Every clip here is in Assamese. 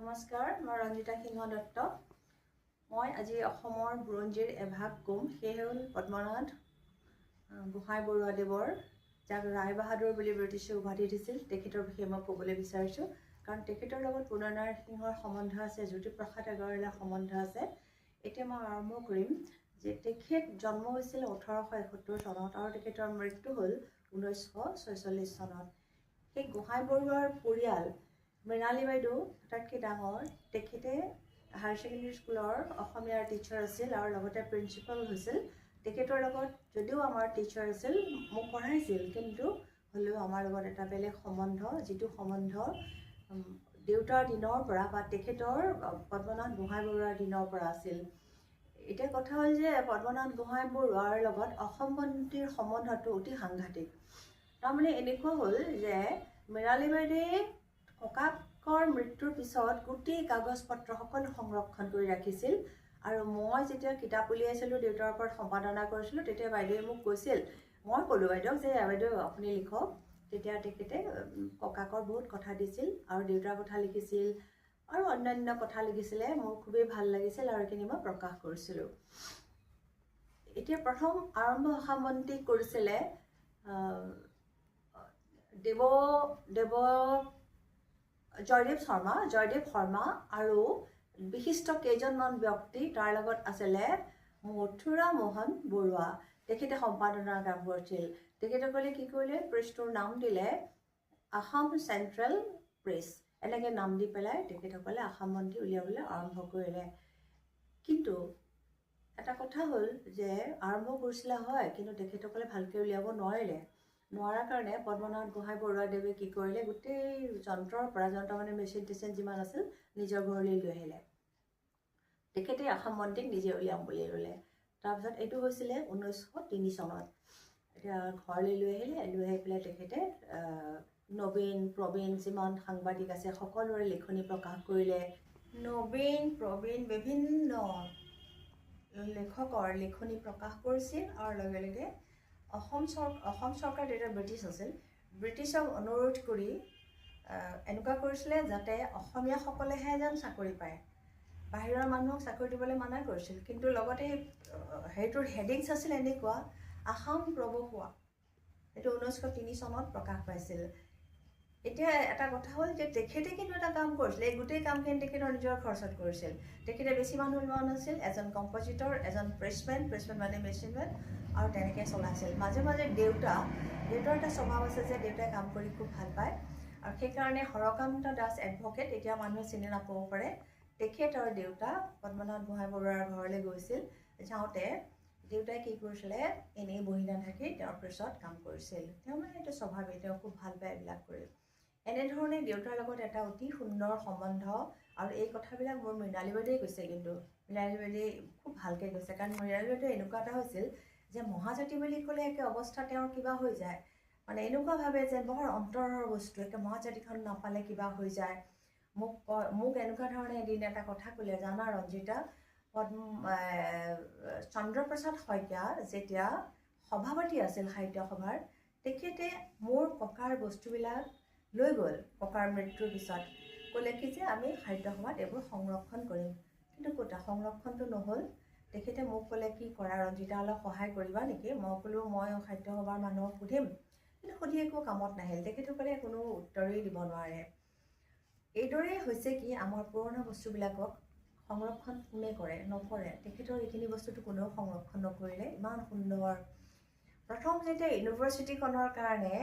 নমস্কাৰ, মই ৰঞ্জিতা সিংহ দত্ত। মই আজি অসমৰ বুৰঞ্জীৰ এভাগ ক'ম। সেয়ে হ'ল পদ্মনাথ গোহাঁই বৰুৱাদেৱৰ, যাক ৰায়বাহাদুৰ বুলি ব্ৰিটিছে উপাধি দিছিল, তেখেতৰ বিষয়ে মই ক'বলৈ বিচাৰিছোঁ। কাৰণ তেখেতৰ লগত পুৰনাৰায়ণ সিংহৰ সম্বন্ধ আছে, জ্যোতিপ্ৰসাদ আগৰৱালাৰ সম্বন্ধ আছে। এতিয়া মই আৰম্ভ কৰিম যে তেখেত জন্ম হৈছিল 1871 চনত আৰু তেখেতৰ মৃত্যু হ'ল 1946 চনত। সেই গোহাঁই বৰুৱাৰ পৰিয়াল মৃণালী বাইদেউ আটাইতকৈ ডাঙৰ। তেখেতে হায়াৰ ছেকেণ্ডেৰী স্কুলৰ অসমীয়াৰ টিচাৰ আছিল আৰু লগতে প্ৰিন্সিপাল হৈছিল। তেখেতৰ লগত যদিও আমাৰ টিচাৰ আছিল, মোক পঢ়াইছিল, কিন্তু হ'লেও আমাৰ লগত এটা বেলেগ সম্বন্ধ, যিটো সম্বন্ধ দেউতাৰ দিনৰ পৰা বা তেখেতৰ পদ্মনাথ গোহাঁই বৰুৱাৰ দিনৰ পৰা আছিল। এতিয়া কথা হ'ল যে পদ্মনাথ গোহাঁই বৰুৱাৰ লগত অসম বন্তিৰ সম্বন্ধটো অতি সাংঘাতিক। তাৰমানে এনেকুৱা হ'ল যে মৃণালী বাইদেৱে ককাকৰ মৃত্যুৰ পিছত গোটেই কাগজ পত্ৰ সকলো সংৰক্ষণ কৰি ৰাখিছিল। আৰু মই যেতিয়া কিতাপ উলিয়াইছিলোঁ, দেউতাৰ ওপৰত সম্পাদনা কৰিছিলোঁ, তেতিয়া বাইদেৱে মোক কৈছিল, মই ক'লোঁ বাইদেউক যে বাইদেউ আপুনি লিখক। তেতিয়া তেখেতে ককাকৰ বহুত কথা দিছিল আৰু দেউতাৰ কথা লিখিছিল আৰু অন্যান্য কথা লিখিছিলে। মোৰ খুবেই ভাল লাগিছিল আৰু এইখিনি মই প্ৰকাশ কৰিছিলোঁ। এতিয়া প্ৰথম আৰম্ভ অসামন্তি কৰিছিলে জয়দেৱ শৰ্মা আৰু বিশিষ্ট কেইজনমান ব্যক্তি। তাৰ লগত আছিলে মথুৰা মোহন বৰুৱা। তেখেতে সম্পাদনাৰ কাম কৰিছিল। তেখেতসকলে কি কৰিলে, প্ৰেছটোৰ নাম দিলে আসাম চেণ্ট্ৰেল প্ৰেছ। এনেকৈ নাম দি পেলাই তেখেতসকলে আসাম বন্তি উলিয়াবলৈ আৰম্ভ কৰিলে। কিন্তু এটা কথা হ'ল যে আৰম্ভ কৰিছিলে হয়, কিন্তু তেখেতসকলে ভালকৈ উলিয়াব নোৱাৰিলে। নোৱাৰাৰ কাৰণে পদ্মনাথ গোহাঁই বৰুৱাদেৱে কি কৰিলে, গোটেই যন্ত্ৰৰ মানে মেচিন টেচিন যিমান আছিল, নিজৰ ঘৰলৈ লৈ আহিলে। তেখেতে আসাম বন্তিক নিজে উলিয়াম বুলি ল'লে। তাৰপিছত এইটো হৈছিলে 1903 চনত। এতিয়া ঘৰলৈ লৈ আহিলে, লৈ আহি পেলাই তেখেতে নবীন প্ৰবীণ যিমান সাংবাদিক আছে সকলোৰে লিখনি প্ৰকাশ কৰিলে। নবীন প্ৰবীণ বিভিন্ন লেখকৰ লিখনি প্ৰকাশ কৰিছিল আৰু লগে লগে অসম চৰকাৰ তেতিয়া ব্ৰিটিছ আছিল, ব্ৰিটিছক অনুৰোধ কৰি এনেকুৱা কৰিছিলে যাতে অসমীয়াসকলেহে যেন চাকৰি পায়, বাহিৰৰ মানুহক চাকৰি দিবলৈ মানা কৰিছিল। কিন্তু লগতে সেইটোৰ হেডিংছ আছিল এনেকুৱা, আসাম প্ৰৱসোৱা। সেইটো 1903 চনত প্ৰকাশ পাইছিল। এতিয়া এটা কথা হ'ল যে তেখেতে কিন্তু এটা কাম কৰিছিল, এই গোটেই কামখিনি তেখেতৰ নিজৰ খৰচত কৰিছিল। তেখেতে বেছি মানুহ লোৱা নাছিল, এজন কম্পজিটৰ, এজন প্ৰেছমেন মানে মেচিনমেন, আৰু তেনেকৈ চলাইছিল। মাজে মাজে দেউতাৰ এটা স্বভাৱ আছে যে দেউতাই কাম কৰি খুব ভাল পায়, আৰু সেইকাৰণে হৰকান্ত দাস এডভকেট, এতিয়া মানুহে চিনি নাপাব পাৰে, তেখেত আৰু দেউতা পদ্মনাথ গোহাঁই বৰুৱাৰ ঘৰলৈ গৈছিল। যাওঁতে দেউতাই কি কৰিছিলে, এনেই বহি নাথাকি তেওঁৰ প্ৰেছত কাম কৰিছিল। তেওঁ মানে এইটো স্বভাৱেই, তেওঁ খুব ভাল পায় এইবিলাক কৰি। এনেধৰণে দেউতাৰ লগত এটা অতি সুন্দৰ সম্বন্ধ। আৰু এই কথাবিলাক মোৰ মৃণালী বাইদেৱে কৈছে, কিন্তু মৃণালী বাইদেৱে খুব ভালকৈ কৈছে। কাৰণ মৃণালী বাইদেৱে এনেকুৱা এটা হৈছিল যে মহাজাতি বুলি ক'লে একে অৱস্থা তেওঁৰ কিবা হৈ যায়, মানে এনেকুৱা ভাবে যে বৰ অন্তৰৰ বস্তু, একে মহাজাতিখন নাপালে কিবা হৈ যায়। মোক এনেকুৱা ধৰণে এদিন এটা কথা ক'লে, জানা ৰঞ্জিতা, চন্দ্ৰপ্ৰসাদ শইকীয়া যেতিয়া সভাপতি আছিল সাহিত্য সভাৰ, তেখেতে মোৰ ককাৰ বস্তুবিলাক লৈ গ'ল ককাৰ মৃত্যুৰ পিছত। ক'লে কি যে আমি সাহিত্য সভাত এইবোৰ সংৰক্ষণ কৰিম, কিন্তু ক'তা সংৰক্ষণটো নহ'ল। তেখেতে মোক ক'লে, কি কৰা ৰঞ্জিতা, অলপ সহায় কৰিবা নেকি? মই ক'লোঁ মই সাহিত্য সভাৰ মানুহক সুধিম, কিন্তু সুধি একো কামত নাহিল। তেখেতসকলে কোনো উত্তৰেই দিব নোৱাৰে। এইদৰেই হৈছে কি, আমাৰ পুৰণা বস্তুবিলাকক সংৰক্ষণ কোনে কৰে? নকৰে। তেখেতৰ এইখিনি বস্তুটো কোনেও সংৰক্ষণ নকৰিলে। ইমান সুন্দৰ। প্ৰথম যেতিয়া ইউনিভাৰ্চিটিখনৰ কাৰণে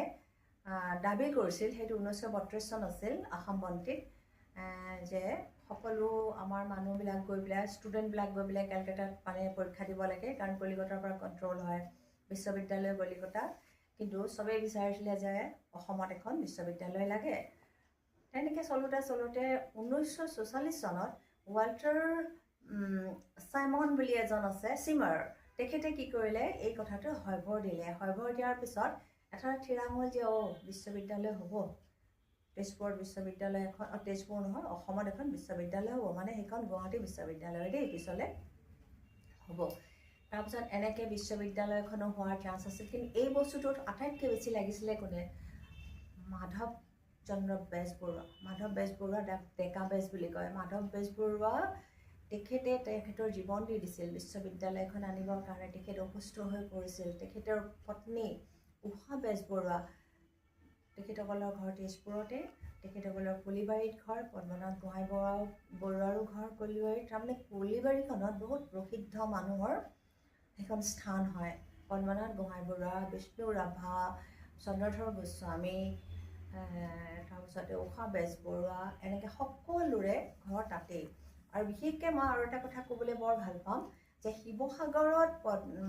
দাবী কৰিছিল, সেইটো 1932 চন আছিল, আসাম বন্তিত, যে সকলো আমাৰ মানুহবিলাক গৈ পেলাই, ষ্টুডেণ্টবিলাক গৈ পেলাই কেলকাতাত মানে পৰীক্ষা দিব লাগে, কাৰণ কলিকতাৰ পৰা কণ্ট্ৰল হয় বিশ্ববিদ্যালয় কলিকতা। কিন্তু চবেই বিচাৰিছিলে যে অসমত এখন বিশ্ববিদ্যালয় লাগে। তেনেকৈ চলোতে 1944 চনত ৱাল্টাৰ চাইমন বুলি এজন আছে, চিমাৰ, তেখেতে কি কৰিলে, এই কথাটো হয়ভৰ দিলে। হয়ভৰ দিয়াৰ পিছত এটা থিৰাং হ'ল যে বিশ্ববিদ্যালয় হ'ব, তেজপুৰত বিশ্ববিদ্যালয় এখন, তেজপুৰ নহয়, অসমত এখন বিশ্ববিদ্যালয় হ'ব, মানে সেইখন গুৱাহাটী বিশ্ববিদ্যালয় দেই, পিছলৈ হ'ব। তাৰপিছত এনেকৈ বিশ্ববিদ্যালয়খনো হোৱাৰ চান্স আছিল। কিন্তু এই বস্তুটোত আটাইতকৈ বেছি লাগিছিলে কোনে? মাধৱ চন্দ্ৰ বেজবৰুৱা, মাধৱ বেজবৰুৱা ডেকা বেজ বুলি কয়। মাধৱ বেজবৰুৱা তেখেতৰ জীৱন দি দিছিল বিশ্ববিদ্যালয়খন আনিবৰ কাৰণে। তেখেত অসুস্থ হৈ পৰিছিল। তেখেতৰ পত্নী ঊষা বেজবৰুৱা, তেখেতসকলৰ ঘৰ তেজপুৰতে, তেখেতসকলৰ কলিবাৰীত ঘৰ, পদ্মনাথ গোহাঁই বৰুৱাৰো ঘৰ কলিবাৰীত। তাৰমানে কলিবাৰীখনত বহুত প্ৰসিদ্ধ মানুহৰ সেইখন স্থান হয়। পদ্মনাথ গোহাঁই বৰুৱা, বিষ্ণু ৰাভা, চন্দ্ৰধৰ গোস্বামী, তাৰপিছতে ঊষা বেজবৰুৱা, এনেকৈ সকলোৰে ঘৰ তাতেই। আৰু বিশেষকৈ মই আৰু এটা কথা ক'বলৈ বৰ ভাল পাম যে শিৱসাগৰত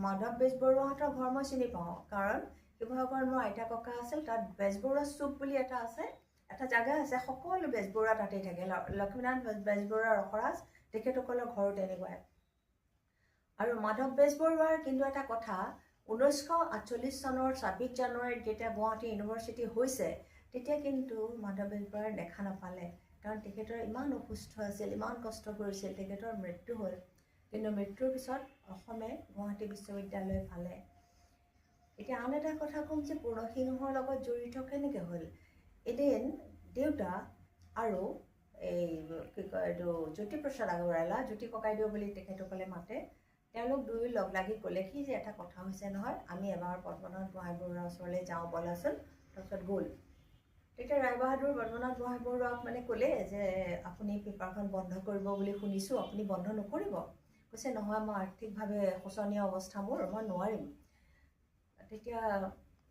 মাধৱ বেজবৰুৱাহঁতৰ ঘৰ মই চিনি পাওঁ, কাৰণ শিৱসাগৰত মোৰ আইতা ককা আছিল। তাত বেজবৰুৱা চুক বুলি এটা আছে, এটা জেগা আছে, সকলো বেজবৰুৱা তাতেই থাকে। লক্ষ্মীনাথ বেজবৰুৱা ৰসৰাজ, তেখেতসকলৰ ঘৰো তেনেকুৱাই। আৰু মাধৱ বেজবৰুৱাৰ কিন্তু এটা কথা, 1948 চনৰ 26 জানুৱাৰীত যেতিয়া গুৱাহাটী ইউনিভাৰ্চিটি হৈছে, তেতিয়া কিন্তু মাধৱ বেজবৰুৱাই দেখা নাপালে, কাৰণ তেখেতৰ ইমান অসুস্থ আছিল, ইমান কষ্ট কৰিছিল। তেখেতৰ মৃত্যু হ'ল, কিন্তু মৃত্যুৰ পিছত অসমে গুৱাহাটী বিশ্ববিদ্যালয় পালে। এতিয়া আন এটা কথা ক'ম যে পূৰ্ণসিংহৰ লগত জড়িত কেনেকৈ হ'ল। এদিন দেউতা আৰু এই কি কয় এইটো জ্যোতিপ্ৰসাদ আগৰৱালা, জ্যোতি ককাইদেউ বুলি তেখেতসকলে মাতে, তেওঁলোক দুয়ো লগ লাগি ক'লে কি যে এটা কথা হৈছে নহয়, আমি এবাৰ পদ্মনাথ গোহাঁই বৰুৱাৰ ওচৰলৈ যাওঁ বলাচোন। তাৰপিছত গ'ল। তেতিয়া ৰায়বাহাদুৰ পদ্মনাথ গোহাঁই বৰুৱাক মানে ক'লে যে আপুনি পেপাৰখন বন্ধ কৰিব বুলি শুনিছোঁ, আপুনি বন্ধ নকৰিব। কৈছে নহয়, মই আৰ্থিকভাৱে শোচনীয় অৱস্থা মোৰ, মই নোৱাৰিম। তেতিয়া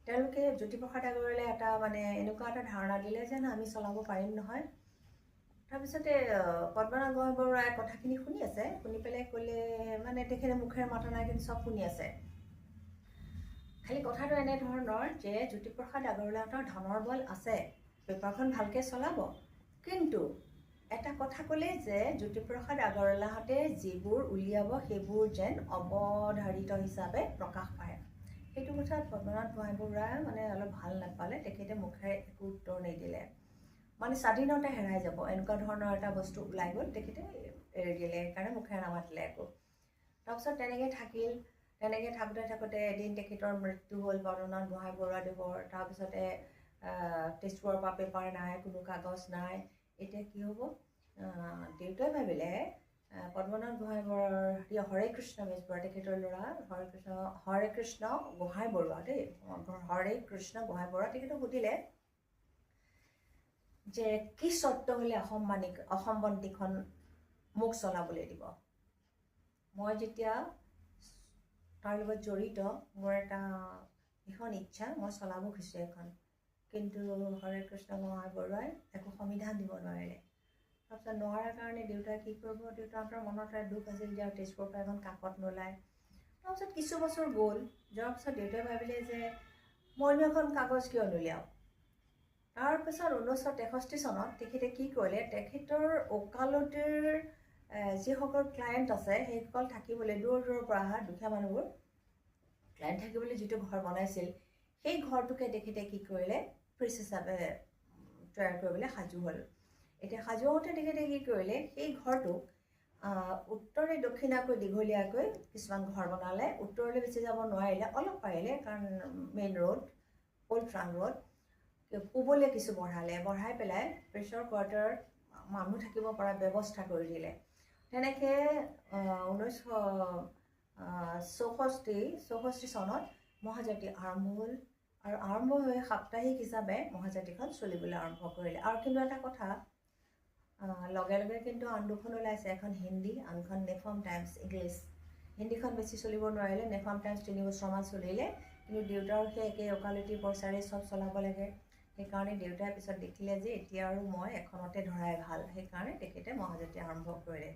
তেওঁলোকে জ্যোতিপ্ৰসাদ আগৰৱালাই এটা মানে এনেকুৱা এটা ধাৰণা দিলে যে আমি চলাব পাৰিম নহয়। তাৰপিছতে পদ্মনাথ গোহাঁই বৰুৱাই কথাখিনি শুনি আছে, শুনি পেলাই ক'লে, মানে তেখেতে মুখেৰে মাতা নাই কিন্তু চব শুনি আছে। খালি কথাটো এনেধৰণৰ যে জ্যোতিপ্ৰসাদ আগৰৱালাহঁতৰ ধনৰ বল আছে, পেপাৰখন ভালকৈ চলাব, কিন্তু এটা কথা ক'লে যে জ্যোতিপ্ৰসাদ আগৰৱালাহঁতে যিবোৰ উলিয়াব সেইবোৰ যেন অৱধাৰিত হিচাপে প্ৰকাশ পায়। সেইটো কথাত পদ্মনাথ গোহাঁই বৰুৱাই মানে অলপ ভাল নাপালে, তেখেতে মুখেৰে একো উত্তৰ নিদিলে। মানে স্বাধীনতা হেৰাই যাব এনেকুৱা ধৰণৰ এটা বস্তু ওলাই গ'ল, তেখেতে এৰি দিলে, সেইকাৰণে মুখেৰে নামাতিলে একো। তাৰপিছত তেনেকৈ থাকিল। তেনেকৈ থাকোঁতে থাকোঁতে এদিন তেখেতৰ মৃত্যু হ'ল, পদ্মনাথ গোহাঁই বৰুৱাদেৱৰ। তাৰপিছতে তেজপুৰৰ পৰা পেপাৰ নাই, কোনো কাগজ নাই। এতিয়া কি হ'ব? দেউতাই ভাবিলে পদ্মনাথ গোহাঁই বৰুৱাৰ হৰে কৃষ্ণ বেজবৰুৱা, তেখেতৰ ল'ৰা হৰে কৃষ্ণ গোহাঁই বৰুৱা দেই, হৰে কৃষ্ণ গোহাঁই বৰুৱা, তেখেতক সুধিলে যে কি চৰ্ত হ'লে অসম বন্তিখন মোক চলাবলৈ দিব। মই যেতিয়া তাৰ লগত জড়িত, মোৰ এটা ভীষণ ইচ্ছা, মই চলাব খুজিছোঁ এখন, কিন্তু হৰে কৃষ্ণ গোহাঁই বৰুৱাই একো সমিধান দিব নোৱাৰিলে। তাৰপিছত নোৱাৰাৰ কাৰণে দেউতাই কি কৰিব, দেউতাহঁতৰ মনত দুখ আছিল যে তেজপুৰৰ পৰা এখন কাকত নোলায়। তাৰপিছত কিছু বছৰ গ'ল, যোৱাৰ পিছত দেউতাই ভাবিলে যে মইনো এখন কাগজ কিয় নোলিয়াওঁ। তাৰপিছত 1963 চনত তেখেতে কি কৰিলে, তেখেতৰ ওকালতিৰ যিসকল ক্লায়েণ্ট আছে সেইসকল থাকিবলৈ দূৰৰ পৰা অহা দুখীয়া মানুহবোৰ ক্লায়েণ্ট থাকিবলৈ যিটো ঘৰ বনাইছিল, সেই ঘৰটোকে তেখেতে কি কৰিলে, ফ্ৰিজ হিচাপে তৈয়াৰ কৰিবলৈ সাজু হ'ল। এতিয়া সাজু হওঁতে তেখেতে কি কৰিলে, সেই ঘৰটোক উত্তৰে দক্ষিণাকৈ দীঘলীয়াকৈ কিছুমান ঘৰ বনালে। উত্তৰলৈ বেছি যাব নোৱাৰিলে, অলপ পাৰিলে, কাৰণ মেইন ৰোড, অল্ড ট্ৰাং ৰোড। পূবলৈ কিছু বঢ়াই পেলাই প্ৰেছৰ কোৱাৰ্টাৰত মানুহ থাকিব পৰা ব্যৱস্থা কৰি দিলে। তেনেকৈ 1964 চনত মহাজাতি আৰম্ভ হ'ল, আৰু আৰম্ভ হৈ সাপ্তাহিক হিচাপে মহাজাতিখন চলিবলৈ আৰম্ভ কৰিলে। আৰু কিন্তু এটা কথা, লগে লগে কিন্তু আন দুখন ওলাইছে, এখন হিন্দী, আনখন নেফাৰ্ম টাইমছ ইংলিছ। হিন্দীখন বেছি চলিব নোৱাৰিলে, নেফাৰ্ম টাইমছ 3 বছৰমান চলিলে, কিন্তু দেউতাৰ সেই একে ওকালতি পইচাৰে চব চলাব লাগে। সেইকাৰণে দেউতাই পিছত দেখিলে যে এতিয়া আৰু মই এখনতে ধৰাই ভাল, সেইকাৰণে তেখেতে মহাজাতি আৰম্ভ কৰিলে।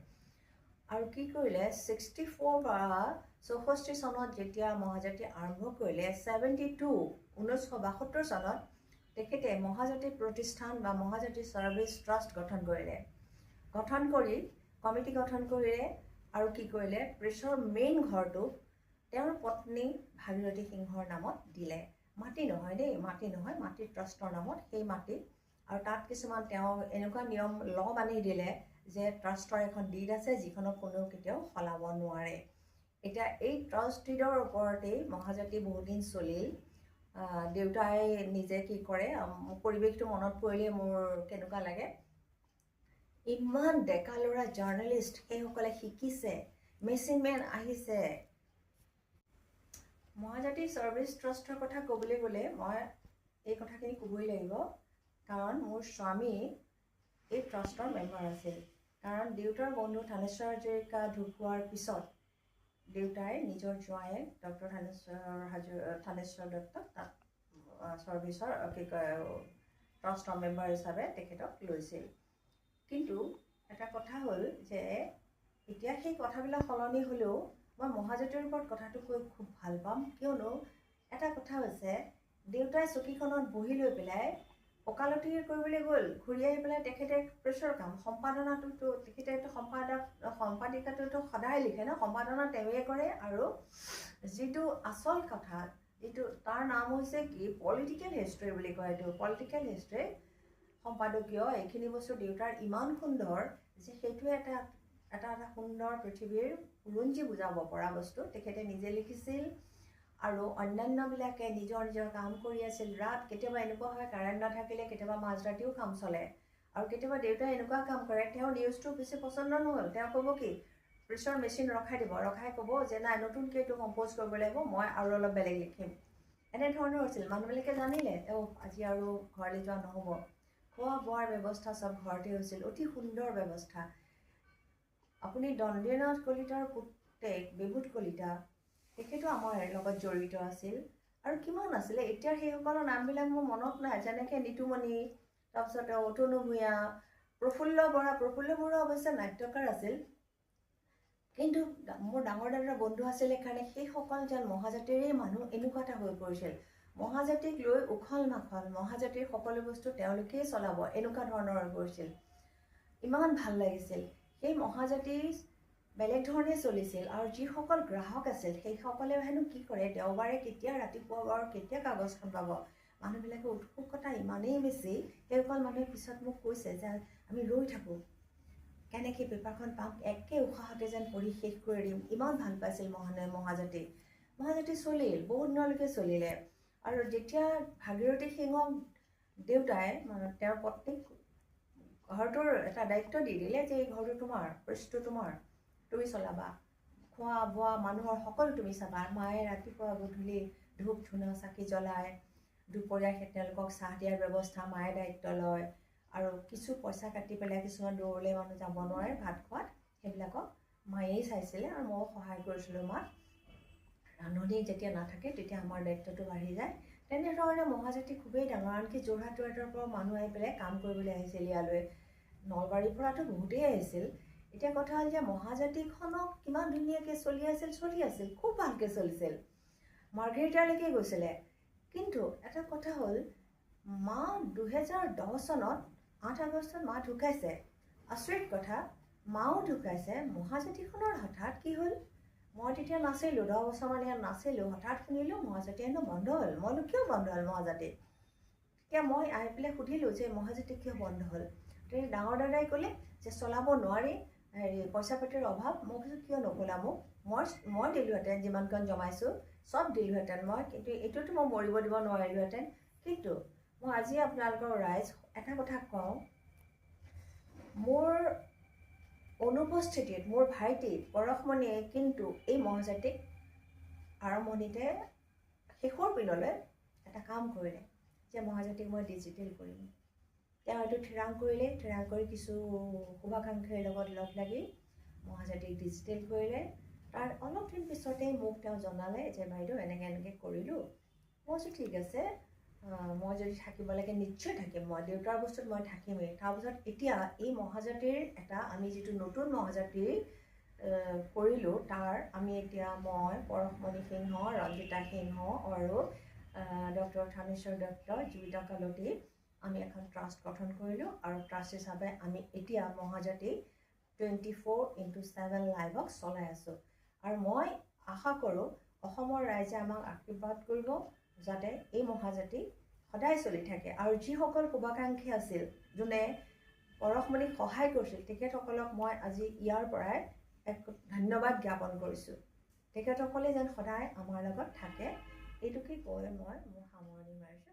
আৰু কি কৰিলে, 64 পৰা 64 চনত যেতিয়া মহাজাতি আৰম্ভ কৰিলে, 1972 চনত তেখেতে মহাজাতি প্ৰতিষ্ঠান বা মহাজাতি ছাৰ্ভিচ ট্ৰাষ্ট গঠন কৰিলে। গঠন কৰি কমিটি গঠন কৰিলে, আৰু কি কৰিলে, প্ৰেছৰ মেইন ঘৰটো তেওঁৰ পত্নী ভাগীৰথী সিংহৰ নামত দিলে। মাটি নহয় দেই, মাটি নহয়, মাটি ট্ৰাষ্টৰ নামত সেই মাটি। আৰু তাত কিছুমান তেওঁ এনেকুৱা নিয়ম বান্ধি দিলে যে ট্ৰাষ্টৰ এখন ডিড আছে, যিখনক কোনেও কেতিয়াও সলাব নোৱাৰে। এতিয়া এই ট্ৰাষ্ট ডিডৰ ওপৰতেই মহাজাতি বহুদিন চলিল। দেউতাই নিজে কি কৰে, পৰিৱেশটো মনত পৰিলে মোৰ কেনেকুৱা লাগে। ইমান ডেকা ল'ৰা জাৰ্ণেলিষ্ট, সেইসকলে শিকিছে, মেচিনমেন আহিছে। মহাজাতি ছাৰ্ভিচ ট্ৰাষ্টৰ কথা ক'বলৈ গ'লে মই এই কথাখিনি ক'বই লাগিব, কাৰণ মোৰ স্বামী এই ট্ৰাষ্টৰ মেম্বাৰ আছিল। কাৰণ দেউতাৰ বন্ধু থানেশ্বৰ হাজৰিকা ঢুকোৱাৰ পিছত দেউতাই নিজৰ জোঁৱায়েক ডক্টৰ থানেশ্বৰ দত্তক তাত ছাৰ্ভিচৰ কি কয় ট্ৰাষ্টৰ মেম্বাৰ হিচাপে তেখেতক লৈছিল। কিন্তু এটা কথা হ'ল যে এতিয়া সেই কথাবিলাক সলনি হ'লেও মই মহাজাতিৰ ওপৰত কথাটো কৈ খুব ভাল পাম, কিয়নো এটা কথা হৈছে দেউতাই চকীখনত বহি লৈ পেলাই ওকালতি কৰিবলৈ গ'ল, ঘূৰি আহি পেলাই তেখেতে প্ৰেছৰ কাম সম্পাদনাটোতো তেখেতেতো সম্পাদিকাটোতো সদায় লিখে ন, সম্পাদনা তেওঁৱে কৰে। আৰু যিটো আচল কথা, যিটো তাৰ নাম হৈছে কি পলিটিকেল হিষ্ট্ৰী বুলি কয়, এইটো পলিটিকেল হিষ্ট্ৰী সম্পাদকীয় এইখিনি বস্তু দেউতাৰ ইমান সুন্দৰ যে সেইটোৱে এটা সুন্দৰ পৃথিৱীৰ বুৰঞ্জী বুজাব পৰা বস্তু। তেখেতে নিজে লিখিছিল আৰু অন্যান্যবিলাকে নিজৰ নিজৰ কাম কৰি আছিল। ৰাত কেতিয়াবা এনেকুৱা হয় কাৰেণ্ট নাথাকিলে কেতিয়াবা মাজৰাতিও কাম চলে, আৰু কেতিয়াবা দেউতাই এনেকুৱা কাম কৰে, তেওঁৰ নিউজটো বেছি পচন্দ নহ'ল, তেওঁ ক'ব কি প্ৰেছৰ মেচিন ৰখাই দিব, ৰখাই ক'ব যে নাই নতুনকৈ এইটো কম্প'জ কৰিব লাগিব, মই আৰু অলপ বেলেগ লিখিম। এনেধৰণৰ হৈছিল। মানুহবিলাকে জানিলে আজি আৰু ঘৰলৈ যোৱা নহ'ব। খোৱা বোৱাৰ ব্যৱস্থা চব ঘৰতে হৈছিল, অতি সুন্দৰ ব্যৱস্থা। আপুনি দণ্ডীনাথ কলিতাৰ পুতেক বিভূত কলিতা, তেখেতো আমাৰ লগত জড়িত আছিল। আৰু কিমান আছিলে, এতিয়াৰ সেইসকলৰ নামবিলাক মোৰ মনত নাই, যেনেকৈ নিতুমণি, তাৰপিছতে অতনু ভূঞা, প্ৰফুল্ল বৰা অৱশ্যে নাট্যকাৰ আছিল। কিন্তু মোৰ ডাঙৰ দাদাৰ বন্ধু আছিলে কাৰণে সেইসকল যেন মহাজাতিৰে মানুহ এনেকুৱা এটা হৈ পৰিছিল। মহাজাতিক লৈ উখল মাখল, মহাজাতিৰ সকলো বস্তু তেওঁলোকেই চলাব, এনেকুৱা ধৰণৰ হৈ পৰিছিল। ইমান ভাল লাগিছিল। সেই মহাজাতি বেলেগ ধৰণে চলিছিল। আৰু যিসকল গ্ৰাহক আছিল সেইসকলে হেনো কি কৰে, দেওবাৰে কেতিয়া ৰাতিপুৱা বাৰু কেতিয়া কাগজখন পাব, মানুহবিলাকে উৎসুকতা ইমানেই বেছি। সেইসকল মানুহে পিছত মোক কৈছে যে আমি ৰৈ থাকোঁ কেনেকৈ পেপাৰখন পাম, একে উশাহতে যেন পঢ়ি শেষ কৰি দিম, ইমান ভাল পাইছিল মহাজাতি চলিল, বহুত দিনলৈকে চলিলে। আৰু যেতিয়া ভাগীৰথী সিংহক দেউতাই তেওঁৰ পত্নীক ঘৰটোৰ এটা দায়িত্ব দি দিলে যে এই ঘৰটো তোমাৰ, পৃষ্ঠটো তোমাৰ, তুমি চলাবা, খোৱা বোৱা মানুহৰ সকলো তুমি চাবা। মায়ে ৰাতিপুৱা গধূলি ধূপ ধূনা চাকি জ্বলায়, দুপৰীয়া তেওঁলোকক চাহ দিয়াৰ ব্যৱস্থা মায়ে দায়িত্ব লয়। আৰু কিছু পইচা কাটি পেলাই কিছুমান দূৰলৈ মানুহ যাব নোৱাৰে ভাত খোৱাত, সেইবিলাকক মায়েই চাইছিলে আৰু ময়ো সহায় কৰিছিলোঁ মাক। ৰান্ধনি যেতিয়া নাথাকে তেতিয়া আমাৰ দায়িত্বটো বাঢ়ি যায়। তেনেধৰণে মহাজাতি খুবেই ডাঙৰ। আনকি যোৰহাটৰ পৰা মানুহ আহি পেলাই কাম কৰিবলৈ আহিছিল ইয়ালৈ, নলবাৰীৰ পৰাতো বহুতেই আহিছিল। এতিয়া কথা হ'ল যে মহাজাতিখনক কিমান ধুনীয়াকৈ চলি আছিল, খুব ভালকৈ চলিছিল, মাৰ্ঘেৰিটালৈকে গৈছিলে। কিন্তু এটা কথা হ'ল মা 2010 চনত 8 আগষ্টত মা ঢুকাইছে। আচৰিত কথা, মাও ঢুকাইছে, মহাজাতিখনৰ হঠাৎ কি হ'ল, মই তেতিয়া নাছিলোঁ, 10 বছৰমান ইয়াত নাছিলোঁ, হঠাৎ শুনিলোঁ মহাজাতি হেনো বন্ধ হ'ল। মইনো কিয় বন্ধ হ'ল মহাজাতি? তেতিয়া মই আহি পেলাই সুধিলোঁ যে মহাজাতি কিয় বন্ধ হ'ল? তেতিয়া ডাঙৰ দাদাই ক'লে যে চলাব নোৱাৰি, পইচা পাতিৰ অভাৱ। মই কৈছোঁ কিয় নক'লা মোক, মই দিলোঁহেঁতেন, যিমানকণ জমাইছোঁ চব দিলোঁহেঁতেন মই, কিন্তু এইটোতো মই মৰিব দিব নোৱাৰিলোঁহেঁতেন। কিন্তু মই আজি আপোনালোকৰ ৰাইজ এটা কথা কওঁ, মোৰ অনুপস্থিতিত মোৰ ভাইটি পৰশমণিয়ে কিন্তু এই মহাজাতিক আৰম্ভণিতে শেষৰ পিনলৈ এটা কাম কৰিলে যে মহাজাতিক মই ডিজিটেল কৰিম। তেওঁ এইটো থিৰাং কৰিলে, থিৰাং কৰি কিছু শুভাকাংক্ষীৰ লগত লগ লাগি মহাজাতিক ডিজিটেল কৰিলে। তাৰ অলপ দিন পিছতেই মোক তেওঁ জনালে যে বাইদেউ এনেকৈ কৰিলোঁ। মই কৈছোঁ ঠিক আছে, মই যদি থাকিব লাগে নিশ্চয় থাকিম, মই দেউতাৰ বস্তুত মই থাকিমেই। তাৰপিছত এতিয়া এই মহাজাতিৰ আমি যিটো নতুন মহাজাতিৰ কৰিলোঁ, তাৰ আমি এতিয়া মই পৰশমণি সিংহ, ৰঞ্জিতা সিংহ আৰু ডক্টৰ থানেশ্বৰ দত্ত, জীৱিতা কালতি, আমি এখন ট্ৰাষ্ট গঠন কৰিলোঁ। আৰু ট্ৰাষ্ট হিচাপে আমি এতিয়া মহাজাতি 24/7 লাইভক চলাই আছোঁ। আৰু মই আশা কৰোঁ অসমৰ ৰাইজে আমাক আশীৰ্বাদ কৰিব যাতে এই মহাজাতি সদায় চলি থাকে। আৰু যিসকল শুভাকাংক্ষী আছিল, যোনে পৰশমণিক সহায় কৰিছিল, তেখেতসকলক মই আজি ইয়াৰ পৰাই এক ধন্যবাদ জ্ঞাপন কৰিছোঁ। তেখেতসকলে যেন সদায় আমাৰ লগত থাকে, এইটোকে কৈ মই মোৰ সামৰণি মাৰিছোঁ।